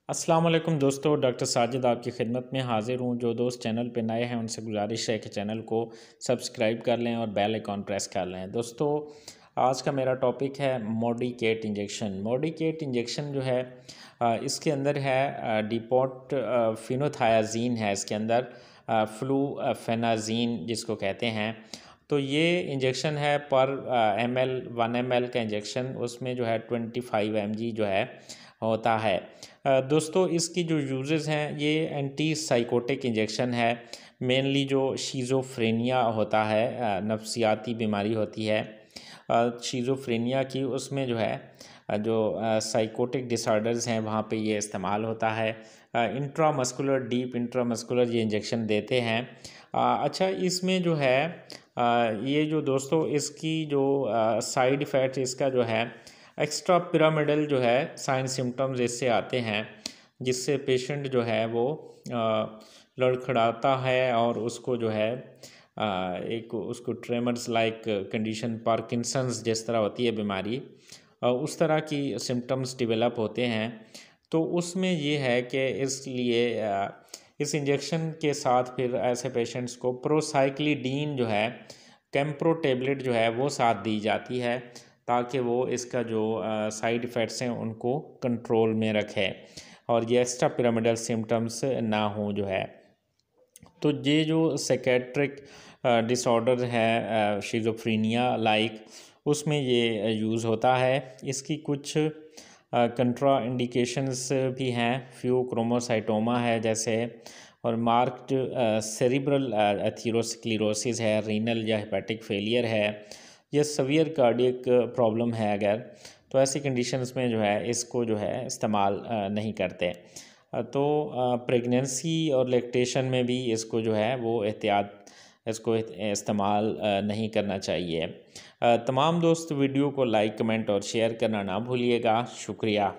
अस्सलाम वालेकुम दोस्तों, डॉक्टर साजिद आपकी खिदमत में हाज़िर हूँ। जो दोस्त चैनल पे नए हैं उनसे गुजारिश है कि चैनल को सब्सक्राइब कर लें और बेल आइकॉन प्रेस कर लें। दोस्तों, आज का मेरा टॉपिक है मोडिकेट इंजेक्शन। मोडिकेट इंजेक्शन जो है इसके अंदर है डिपोट फिनोथायाजीन है इसके अंदर, फ्लूफेनाजीन जिसको कहते हैं। तो ये इंजेक्शन है पर ml 1 ml का इंजेक्शन, उसमें जो है 25 mg जो है होता है। दोस्तों, इसकी जो यूजेस हैं, ये एंटी साइकोटिक इंजेक्शन है। मेनली जो शीज़ोफ्रेनिया होता है, नफ्सियाती बीमारी होती है शीज़ोफ्रेनिया की, उसमें जो है जो साइकोटिक डिसऑर्डर्स हैं वहाँ पे ये इस्तेमाल होता है। इंट्रामस्कुलर, डीप इंट्रामस्कुलर ये इंजेक्शन देते हैं। अच्छा, इसमें जो है ये जो दोस्तों इसकी जो साइड इफ़ेक्ट इसका जो है एक्स्ट्रा पिरामिडल जो है साइन सिम्टम्स इससे आते हैं, जिससे पेशेंट जो है वो लड़खड़ाता है और उसको जो है एक उसको ट्रेमर्स लाइक कंडीशन, पार्किंसंस जिस तरह होती है बीमारी, उस तरह की सिम्टम्स डेवलप होते हैं। तो उसमें ये है कि इसलिए इस इंजेक्शन के साथ फिर ऐसे पेशेंट्स को प्रोसाइक्लिडीन जो है, कैम्प्रो टेबलेट जो है वो साथ दी जाती है, ताकि वो इसका जो साइड इफ़ेक्ट्स हैं उनको कंट्रोल में रखे और ये एक्स्ट्रा पिरामिडल सिम्टम्स ना हो जो है। तो ये जो साइकेट्रिक डिसऑर्डर है शिज़ोफ्रेनिया लाइक, उसमें ये यूज़ होता है। इसकी कुछ कंट्रा इंडिकेशंस भी हैं। फ्यूक्रोमोसाइटोमा है जैसे, और मार्क्ड सेरिब्रल एथेरोस्क्लेरोसिस है, रीनल या हेपेटिक फेलियर है, या सवियर कार्डियक प्रॉब्लम है अगर, तो ऐसी कंडीशंस में जो है इसको जो है इस्तेमाल नहीं करते। तो प्रेगनेंसी और लैक्टेशन में भी इसको जो है वो एहतियात इसको इस्तेमाल नहीं करना चाहिए। तमाम दोस्त वीडियो को लाइक, कमेंट और शेयर करना ना भूलिएगा। शुक्रिया।